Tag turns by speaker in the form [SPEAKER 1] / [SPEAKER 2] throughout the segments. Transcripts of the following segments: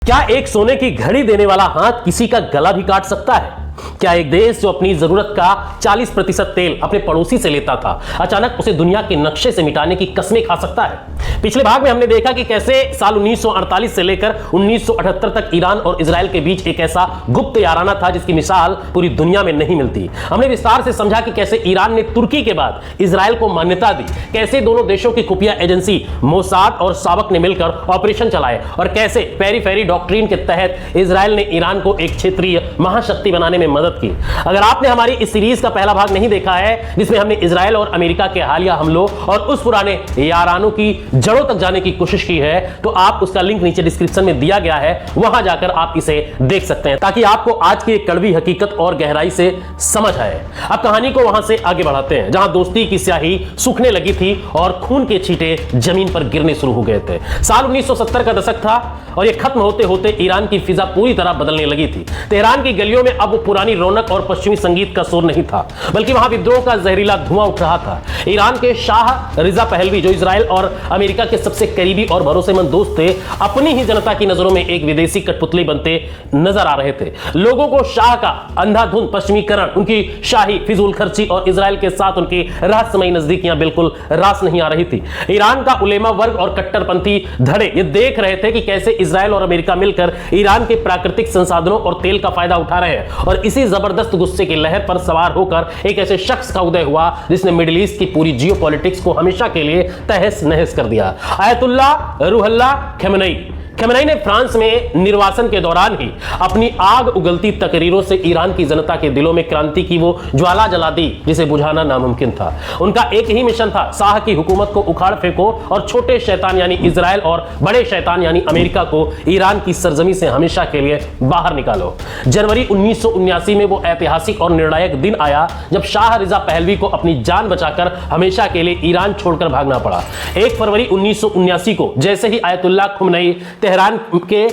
[SPEAKER 1] क्या एक सोने की घड़ी देने वाला हाथ किसी का गला भी काट सकता है? क्या एक देश जो अपनी जरूरत का 40% तेल अपने पड़ोसी से लेता था, अचानक उसे दुनिया के नक्शे से मिटाने की कस्में खा सकता है? पिछले भाग में हमने देखा कि कैसे साल 1948 से लेकर 1978 तक ईरान और इजराइल के बीच एक ऐसा गुप्त याराना था जिसकी मिसाल पूरी दुनिया में नहीं मिलती। हमने विस्तार से समझा कि कैसे ईरान ने तुर्की के बाद इजराइल को मान्यता दी, कैसे दोनों देशों की खुफिया एजेंसी मोसाद और सावक ने मिलकर ऑपरेशन चलाए और कैसे पेरी फेरी डॉक्ट्रिन के तहत इजराइल ने ईरान को एक क्षेत्रीय महाशक्ति बनाने में मदद की। अगर आपने हमारी इस सीरीज का पहला भाग नहीं देखा है जिसमें हमने इजराइल और अमेरिका के हालिया हमलों और उस पुराने यारानों की जड़ों तक जाने की कोशिश की है, तो आप उसका लिंक नीचे डिस्क्रिप्शन में दिया गया है, वहां जाकर आप इसे देख सकते हैं ताकि आपको आज की कड़वी हकीकत और गहराई से समझ आए। अब कहानी को वहां से आगे बढ़ाते हैं जहां दोस्ती की स्याही सूखने लगी थी और खून के छींटे जमीन पर गिरने शुरू हो गए थे। साल 1970 का दशक था और यह खत्म होते होते ईरान की फिजा पूरी तरह बदलने लगी थी। तेहरान की गलियों में अब पुरानी रौनक और पश्चिमी संगीत का शोर नहीं था, बल्कि वहां विद्रोह का जहरीला धुआं उठ रहा था। ईरान के शाह रिजा पहलवी, जो इजराइल और अमेरिका के सबसे करीबी और भरोसेमंद दोस्त थे, अपनी ही जनता की नजरों में एक विदेशी कठपुतली बनते नजर आ रहे थे। लोगों को शाह का अंधाधुंध पश्चिमीकरण, उनकी शाही फिजूल खर्ची और इजराइल के साथ उनकी रहस्यमयी नजदीकियां बिल्कुल रास नहीं आ रही थी। ईरान का उलेमा वर्ग और कट्टरपंथी धड़े ये देख रहे थे कि कैसे इजराइल और अमेरिका मिलकर ईरान के प्राकृतिक संसाधनों और तेल का फायदा उठा रहे हैं, और इसी जबरदस्त गुस्से की लहर पर सवार होकर एक ऐसे शख्स का उदय हुआ जिसने मिडिल ईस्ट की पूरी जियोपॉलिटिक्स को हमेशा के लिए तहस नहस कर दिया। आयतुल्लाह रूहुल्लाह खमेनी ने फ्रांस में निर्वासन के दौरान ही अपनी आग उगलती तकरीरों से ईरान की जनता के दिलों में क्रांति की वो ज्वाला जला दी जिसे बुझाना नामुमकिन था। उनका एक ही मिशन था, शाह की हुकूमत को उखाड़ फेंको और छोटे शैतान यानी इजराइल और बड़े शैतान यानी अमेरिका को ईरान की सरजमी से हमेशा के लिए बाहर निकालो। जनवरी 1979 में वो ऐतिहासिक और निर्णायक दिन आया जब शाह रिजा पहलवी को अपनी जान बचाकर हमेशा के लिए ईरान छोड़कर भागना पड़ा। 1 फरवरी 1979 को जैसे ही आयतुल्लाह खमेनी तेहरान के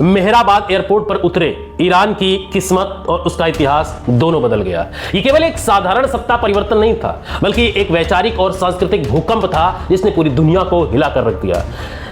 [SPEAKER 1] मेहराबाद एयरपोर्ट पर उतरे, ईरान की किस्मत और उसका इतिहास दोनों बदल गया। यह केवल एक साधारण सत्ता परिवर्तन नहीं था, बल्कि एक वैचारिक और सांस्कृतिक भूकंप था जिसने पूरी दुनिया को हिलाकर रख दिया।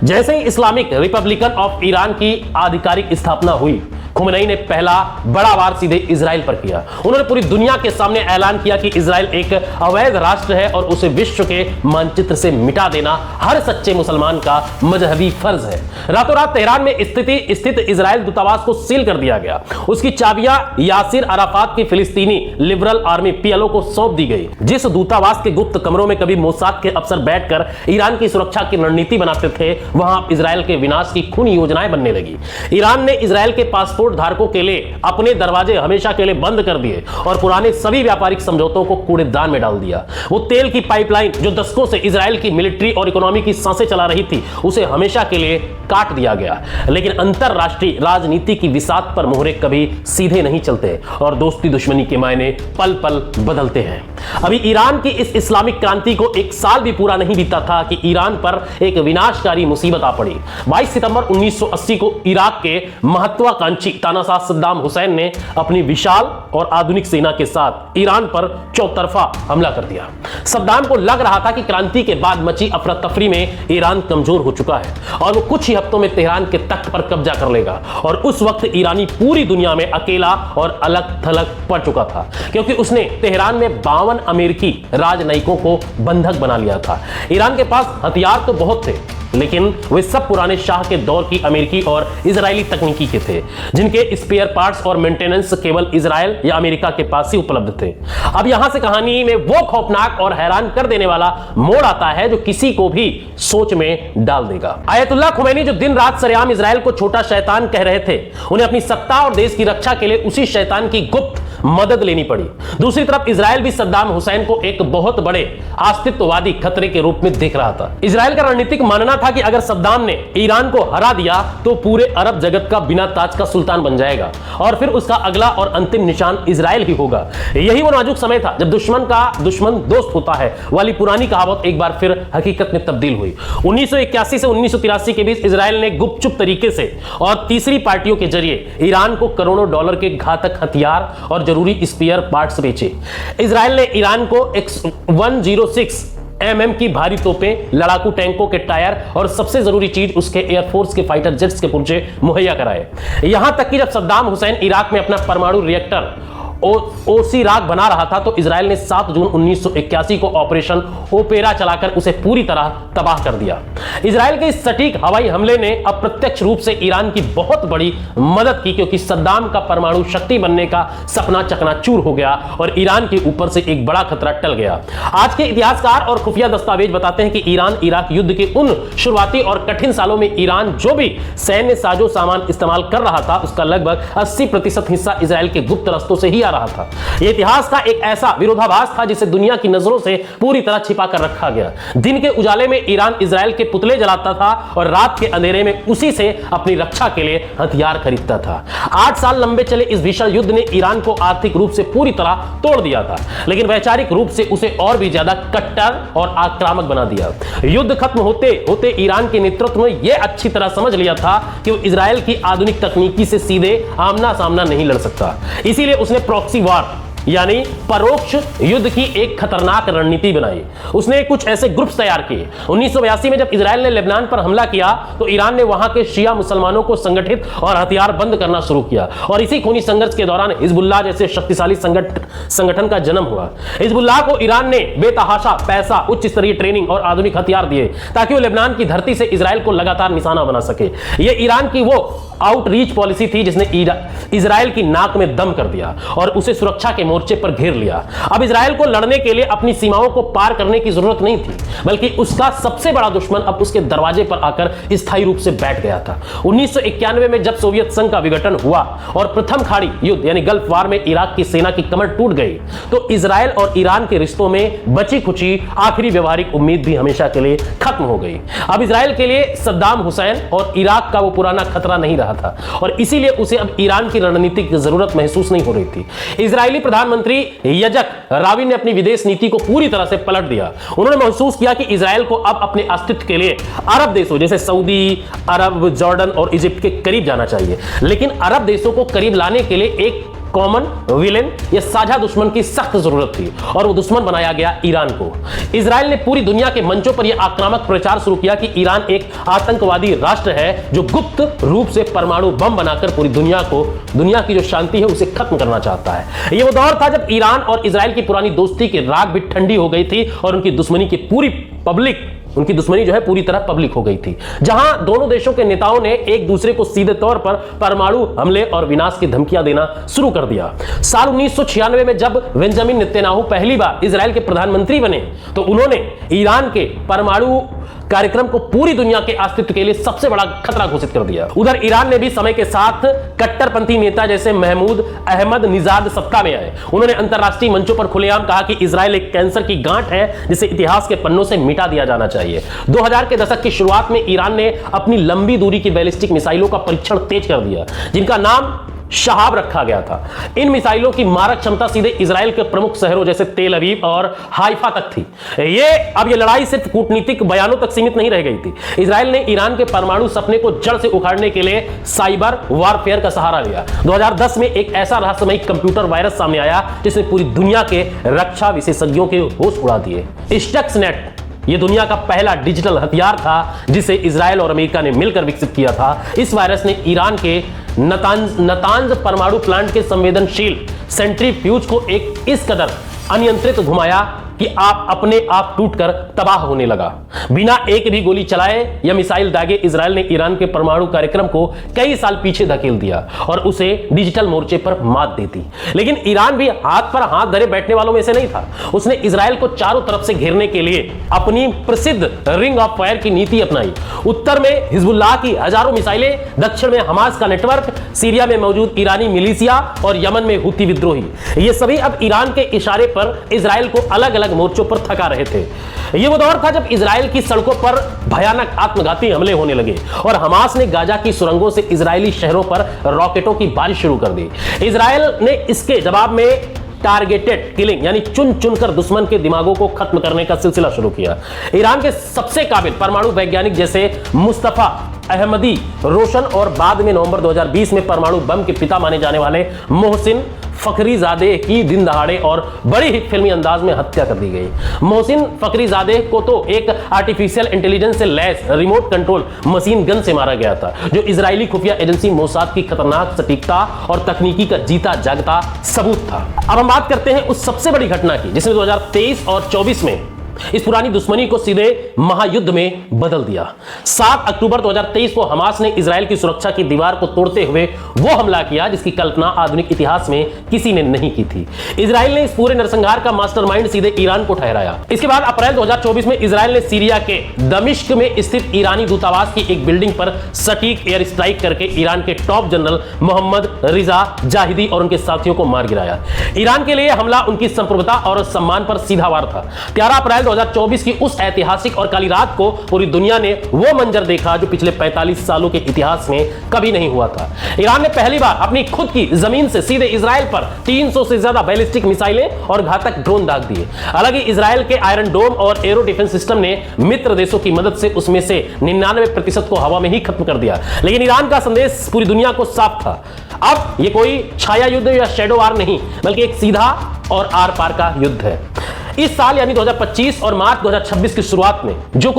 [SPEAKER 1] जैसे ही इस्लामिक रिपब्लिकन ऑफ ईरान की आधिकारिक स्थापना हुई, खमेनी ने पहला बड़ा वार सीधे इजराइल पर किया। उन्होंने पूरी दुनिया के सामने ऐलान किया कि इजराइल एक अवैध राष्ट्र है और उसे विश्व के मानचित्र से मिटा देना हर सच्चे मुसलमान का मजहबी फर्ज है। रातों रात तेहरान में स्थित इजराइल दूतावास को सील कर दिया गया। उसकी चाबियां यासिर अराफात की फिलिस्तीनी लिबरल आर्मी पीएलओ को सौंप दी गई। जिस दूतावास के गुप्त कमरों में कभी मोसाद के अफसर बैठकर ईरान की सुरक्षा की रणनीति बनाते थे, वहां इजराइल के विनाश की खूनी योजनाएं बनने लगी। ईरान ने इजराइल के पासपोर्ट धारकों के लिए अपने दरवाजे हमेशा के लिए बंद कर दिए और पुराने सभी व्यापारिक समझौतों को कूड़ेदान में डाल दिया। वो तेल की पाइपलाइन जो दशकों से इजराइल की मिलिट्री और इकोनॉमी की सांसें चला रही थी, उसे हमेशा के लिए काट दिया गया। लेकिन अंतरराष्ट्रीय राजनीति की विसात पर मोहरे कभी सीधे नहीं चलते और दोस्ती दुश्मनी के मायने पल पल बदलते हैं। अभी ईरान की इस इस्लामिक क्रांति को 1 साल भी पूरा नहीं बीता था कि ईरान पर एक विनाशकारी मुसीबत आ पड़ी। 22 सितंबर 1980 को इराक के महत्वाकांक्षी तानाशाह सद्दाम हुसैन ने अपनी विशाल और आधुनिक सेना के साथ ईरान पर चौतरफा हमला कर दिया। सद्दाम को लग रहा था कि क्रांति के बाद मची अफरा तफरी में ईरान कमजोर हो चुका है और वो कुछ ही हफ्तों में तेहरान के तख्त पर कब्जा कर लेगा। और उस वक्त ईरानी पूरी दुनिया में अकेला और अलग थलग पड़ चुका था, क्योंकि उसने तेहरान में 52 अमेरिकी राजनयिकों को बंधक बना लिया था। ईरान के पास हथियार तो बहुत थे, लेकिन वे सब पुराने शाह के दौर की अमेरिकी और इजरायली तकनीकी के थे, जिनके स्पेयर पार्ट्स और मेंटेनेंस केवल इजराइल या अमेरिका के पास ही उपलब्ध थे। अब यहां से कहानी में वो खौफनाक और हैरान कर देने वाला मोड़ आता है जो किसी को भी सोच में डाल देगा। आयतुल्लाह खमेनी जो दिन रात सरेआम इजराइल को छोटा शैतान कह रहे थे, उन्हें अपनी सत्ता और देश की रक्षा के लिए उसी शैतान की गुप्त मदद लेनी पड़ी। दूसरी तरफ इजराइल भी सद्दाम हुसैन को एक बहुत बड़े अस्तित्ववादी खतरे के रूप में देख रहा था। इजराइल का रणनीतिक मानना था कि अगर सद्दाम ने ईरान को हरा दिया तो पूरे अरब जगत का बिना ताज का सुल्तान बन जाएगा और फिर उसका अगला और अंतिम निशान इजराइल ही होगा। यही वो नाजुक समय था जब दुश्मन का दुश्मन दोस्त होता है वाली पुरानी कहावत एक बार फिर हकीकत में तब्दील हुई। 1981 से 1983 के बीच इजराइल ने गुपचुप तरीके से और तीसरी पार्टियों के जरिए ईरान को करोड़ों डॉलर के घातक हथियार और जरूरी स्पेयर पार्ट्स बेचे। इजराइल ने ईरान को X-106 एमएम की भारी तोपें, लड़ाकू टैंकों के टायर और सबसे जरूरी चीज उसके एयरफोर्स के फाइटर जेट्स के पुर्जे मुहैया कराए। यहां तक कि जब सद्दाम हुसैन इराक में अपना परमाणु रिएक्टर ओसीराक बना रहा था तो इजराइल ने 7 जून 1981 को ऑपरेशन ओपेरा चलाकर उसे पूरी तरह तबाह कर दिया। इजराइल के इस सटीक हवाई हमले ने अप्रत्यक्ष रूप से ईरान की बहुत बड़ी मदद की, क्योंकि सद्दाम का परमाणु शक्ति बनने का सपना चकनाचूर हो गया और ईरान के ऊपर से एक बड़ा खतरा टल गया। आज के इतिहासकार और खुफिया दस्तावेज बताते हैं कि ईरान इराक युद्ध के उन शुरुआती और कठिन सालों में ईरान जो भी सैन्य साजो सामान इस्तेमाल कर रहा था उसका लगभग 80% हिस्सा इजराइल के गुप्त रस्तों से ही आ रहा था। यह इतिहास का एक ऐसा विरोधाभास था जिसे दुनिया की नजरों से पूरी तरह छिपा कर रखा गया। दिन के उजाले में ईरान इजराइल के पुतले जलाता था और रात के अंधेरे में उसी से अपनी रक्षा के लिए हथियार खरीदता था। 8 साल लंबे चले इस भीषण युद्ध ने ईरान को आर्थिक रूप से पूरी तरह तोड़ दिया था, लेकिन वैचारिक रूप से उसे और भी ज्यादा कट्टर और आक्रामक बना दिया। युद्ध खत्म होते होते ईरान के नेतृत्व ने यह अच्छी तरह समझ लिया था कि वो इजराइल की आधुनिक तकनीकी से सीधे आमना सामना नहीं लड़ सकता। इसीलिए उसने प्रॉक्सी वार यानी परोक्ष युद्ध की एक खतरनाक रणनीति बनाई। उसने कुछ ऐसे ग्रुप्स तैयार किए। 1982 में जब इजराइल ने लेबनान पर हमला किया तो ईरान ने वहां के शिया मुसलमानों को संगठित और हथियार बंद करना शुरू किया और इसी खूनी संघर्ष के दौरान हिजबुल्लाह जैसे शक्तिशाली संगठन का जन्म हुआ। हिजबुल्लाह को ईरान ने बेतहाशा पैसा, उच्च स्तरीय ट्रेनिंग और आधुनिक हथियार दिए ताकि वो लेबनान की धरती से इजराइल को लगातार निशाना बना सके। यह ईरान की वो आउटरीच पॉलिसी थी जिसने इजराइल की नाक में दम कर दिया और उसे सुरक्षा के मोर्चे पर घेर लिया। अब इजराइल को लड़ने के लिए अपनी सीमाओं को पार करने की जरूरत नहीं थी, बल्कि उसका सबसे बड़ा दुश्मन अब उसके दरवाजे पर आकर स्थायी रूप से बैठ गया था। 1991 में जब सोवियत संघ का विघटन हुआ और प्रथम खाड़ी युद्ध यानी गल्फ वार में इराक की सेना की कमर टूट गई तो इजराइल और ईरान के रिश्तों में बची खुची आखिरी व्यवहारिक उम्मीद भी हमेशा के लिए खत्म हो गई। अब इजराइल के लिए सद्दाम हुसैन और इराक का वो पुराना खतरा नहीं रहा था और इसीलिए उसे अब ईरान की रणनीति की जरूरत महसूस नहीं हो रही थी। इजरायली प्रधानमंत्री यजक राविन ने अपनी विदेश नीति को पूरी तरह से पलट दिया। उन्होंने महसूस किया कि इजराइल को अब अपने अस्तित्व के लिए अरब देशों जैसे सऊदी अरब, जॉर्डन और इजिप्ट के करीब जाना चाहिए, लेकिन अरब देशों को करीब लाने के लिए एक कॉमन विलेन या साझा दुश्मन की सख्त जरूरत थी और वो दुश्मन बनाया गया ईरान को। इजराइल ने पूरी दुनिया के मंचों पर यह आक्रामक प्रचार शुरू किया कि ईरान एक आतंकवादी राष्ट्र है जो गुप्त रूप से परमाणु बम बनाकर पूरी दुनिया की जो शांति है उसे खत्म करना चाहता है। यह वो दौर था जब ईरान और इजराइल की पुरानी दोस्ती की राख भी ठंडी हो गई थी और उनकी दुश्मनी जो है पूरी तरह पब्लिक हो गई थी, जहां दोनों देशों के नेताओं ने एक दूसरे को सीधे तौर पर परमाणु हमले और विनाश की धमकियां देना शुरू कर दिया। साल 1996 में जब बेंजामिन नेतन्याहू पहली बार इजराइल के प्रधानमंत्री बने तो उन्होंने ईरान के परमाणु कार्यक्रम को पूरी दुनिया के अस्तित्व के लिए सबसे बड़ा खतरा घोषित कर दिया। उधर ईरान ने भी समय के साथ कट्टरपंथी नेता जैसे महमूद अहमद निजाद सत्ता में आए। उन्होंने अंतरराष्ट्रीय मंचों पर खुलेआम कहा कि इजराइल एक कैंसर की गांठ है जिसे इतिहास के पन्नों से मिटा दिया जाना चाहिए। 2000 के दशक की शुरुआत में ईरान ने अपनी लंबी दूरी की बैलिस्टिक मिसाइलों का परीक्षण तेज कर दिया, जिनका नाम शहाब रखा गया था। इन मिसाइलों की मारक क्षमता सीधे इजराइल के प्रमुख शहरों जैसे तेल अवीव और हाइफा तक थी। ये लड़ाई सिर्फ कूटनीतिक बयानों तक सीमित नहीं रह गई थी। इजराइल ने ईरान के परमाणु सपने को जड़ से उखाड़ने के लिए साइबर वॉरफेयर का सहारा लिया। 2010 में एक ऐसा रहस्यमयी कंप्यूटर वायरस सामने आया जिसने पूरी दुनिया के रक्षा विशेषज्ञों के होश उड़ा दिए। स्टक्सनेट यह दुनिया का पहला डिजिटल हथियार था जिसे इजराइल और अमेरिका ने मिलकर विकसित किया था। इस वायरस ने ईरान के नतांज परमाणु प्लांट के संवेदनशील सेंट्रीफ्यूज को एक इस कदर अनियंत्रित घुमाया कि अपने आप टूटकर तबाह होने लगा। बिना एक भी गोली चलाए या मिसाइल दागे इजराइल ने ईरान के परमाणु कार्यक्रम को कई साल पीछे धकेल दिया और उसे डिजिटल मोर्चे पर मात दे दी। लेकिन ईरान भी हाथ पर हाथ धरे बैठने वालों में से नहीं था। उसने इजराइल को चारों तरफ से घेरने के लिए अपनी प्रसिद्ध रिंग ऑफ फायर की नीति अपनाई। उत्तर में हिजबुल्लाह की हजारों मिसाइलें, दक्षिण में हमास का नेटवर्क, सीरिया में मौजूद ईरानी मिलिशिया और यमन में हुती विद्रोही, ये सभी अब ईरान के इशारे पर इजराइल को अलग अलग मोर्चों पर थका रहे थे। यह वो दौर था जब इजराइल की सड़कों पर भयानक आत्मघाती हमले होने लगे और हमास ने गाजा की सुरंगों से इजरायली शहरों पर रॉकेटों की बारिश शुरू कर दी। इजराइल ने इसके जवाब में टारगेटेड किलिंग यानी चुन चुनकर दुश्मन के दिमागों को खत्म करने का सिलसिला शुरू किया। ईरान के सबसे काबिल परमाणु वैज्ञानिक जैसे मुस्तफा अहमदी रोशन और बाद में नवंबर 2020 में परमाणु बम के पिता माने जाने वाले मोहसिन फखरीजादे की दिन दहाड़े और बड़ी ही फिल्मी अंदाज में हत्या कर दी गई। मोहसिन फखरीजादे को तो एक आर्टिफिशियल इंटेलिजेंस से lace remote control machine gun से मारा गया था, जो इजरायली खुफिया एजेंसी मोसाद की खतरनाक सटीकता और तकनीकी का जीता जागता सबूत था। अब हम बात करते हैं उस सबसे बड़ी घटना की जिसने 2023 और 24 में इस पुरानी दुश्मनी को सीधे महायुद्ध में बदल दिया। 7 अक्टूबर 2023 को हमास ने इजराइल की सुरक्षा की दीवार को तोड़ते हुए वो हमला किया जिसकी कल्पना आधुनिक इतिहास में किसी ने नहीं की थी। इजराइल ने इस पूरे नरसंहार का मास्टरमाइंड सीधे ईरान को ठहराया। इसके बाद अप्रैल 2024 में इजराइल ने सीरिया के दमिश्क में स्थित ईरानी दूतावास की एक बिल्डिंग पर सटीक एयर स्ट्राइक करके ईरान के टॉप जनरल मोहम्मद रिजा जाहिदी और उनके साथियों को मार गिराया। ईरान के लिए हमला उनकी संप्रभुता और सम्मान पर सीधा वार था। 13 अप्रैल 2024 की उस ऐतिहासिक और काली रात को पूरी दुनिया ने वो मंजर देखा जो पिछले 45 सालों के इतिहास में कभी नहीं हुआ था। ईरान ने पहली बार अपनी खुद की जमीन से सीधे इजराइल पर 300 से ज्यादा बैलिस्टिक मिसाइलें और घातक ड्रोन दाग दिए। हालांकि इजराइल के आयरन डोम और एरो डिफेंस सिस्टम ने मित्र देशों की मदद से उसमें से 99% को हवा में ही खत्म कर दिया। लेकिन ईरान का संदेश पूरी दुनिया को साफ था, अब ये कोई छाया युद्ध या शैडो वार नहीं बल्कि एक सीधा और आर पार का युद्ध है। इस साल यानी 2025 और मार्च 2026 की शुरुआत में जो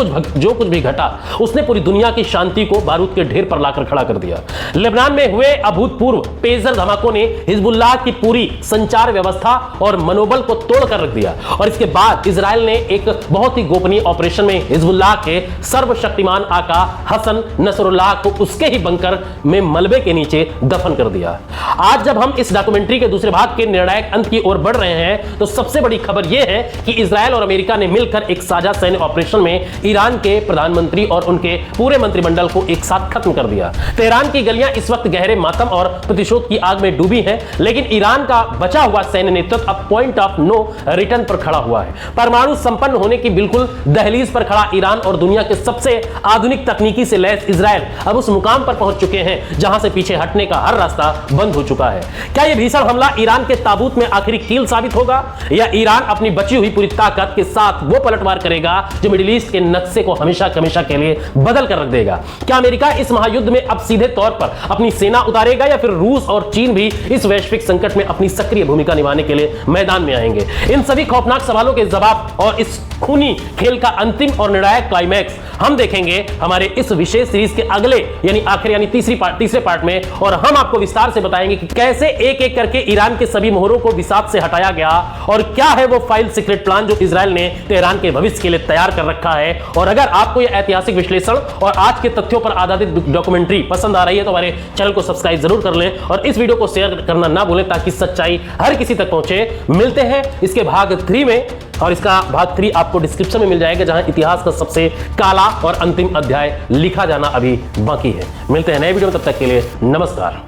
[SPEAKER 1] कुछ भी घटा उसने पूरी दुनिया की शांति को बारूद के ढेर पर लाकर खड़ा कर दिया। लेबनान में हुए अभूतपूर्व पेजर धमाकों ने हिजबुल्लाह की पूरी संचार व्यवस्था और मनोबल को तोड़ कर रख दिया और इसके बाद इजराइल ने एक बहुत ही गोपनीय ऑपरेशन में हिजबुल्लाह के सर्वशक्तिमान आका हसन नसरुल्लाह को उसके ही बंकर में मलबे के नीचे दफन कर दिया। आज जब हम इस डॉक्यूमेंट्री के दूसरे भाग के निर्णायक अंत की ओर बढ़ रहे हैं तो सबसे बड़ी खबर यह है कि इजराइल और अमेरिका ने मिलकर एक साझा सैन्य ऑपरेशन में ईरान के प्रधानमंत्री और उनके पूरे मंत्रिमंडल को एक साथ खत्म कर दिया। तेहरान की गलियां इस वक्त गहरे मातम और प्रतिशोध की आग में डूबी हैं, लेकिन ईरान का बचा हुआ सैन्य नेतृत्व अब पॉइंट ऑफ नो रिटर्न पर खड़ा हुआ है। परमाणु संपन्न होने की बिल्कुल दहलीज पर खड़ा ईरान और दुनिया के सबसे आधुनिक तकनीकी से लैस इजराइल अब उस मुकाम पर पहुंच चुके हैं जहां से पीछे हटने का हर रास्ता बंद हो चुका है। क्या यह भीषण हमला ईरान के ताबूत में आखिरी कील साबित होगा या ईरान अपनी बची हुई पूरी ताकत के साथ वो पलटवार करेगा जो मिडिल ईस्ट के नक्शे को हमेशा के लिए बदल कर रख देगा? क्या अमेरिका इस महायुद्ध में अब सीधे तौर पर अपनी सेना उतारेगा या फिर रूस और चीन भी इस वैश्विक संकट में अपनी सक्रिय भूमिका निभाने के लिए मैदान में आएंगे? इन सभी खौफनाक सवालों के जवाब और इस खूनी खेल का अंतिम और निर्णायक क्लाइमैक्स हम देखेंगे हमारे इस विशेष सीरीज के अगले यानी आखिर यानी तीसरे पार्ट में, और हम आपको विस्तार से बताएंगे कि कैसे एक एक करके ईरान के सभी मोहरों को विसात से हटाया गया और क्या है वो फाइल सीक्रेट प्लान जो इजराइल ने तेहरान के भविष्य के लिए तैयार कर रखा है। और अगर आपको यह ऐतिहासिक विश्लेषण और आज के तथ्यों पर आधारित डॉक्यूमेंट्री पसंद आ रही है तो हमारे चैनल को सब्सक्राइब जरूर कर लें और इस वीडियो को शेयर करना ना भूलें ताकि सच्चाई हर किसी तक पहुंचे। मिलते हैं इसके भाग 3 में और इसका भाग 3 आपको डिस्क्रिप्शन में मिल जाएगा जहां इतिहास का सबसे काला और अंतिम अध्याय लिखा जाना अभी बाकी है। मिलते हैं नए वीडियो में, तब तक के लिए नमस्कार।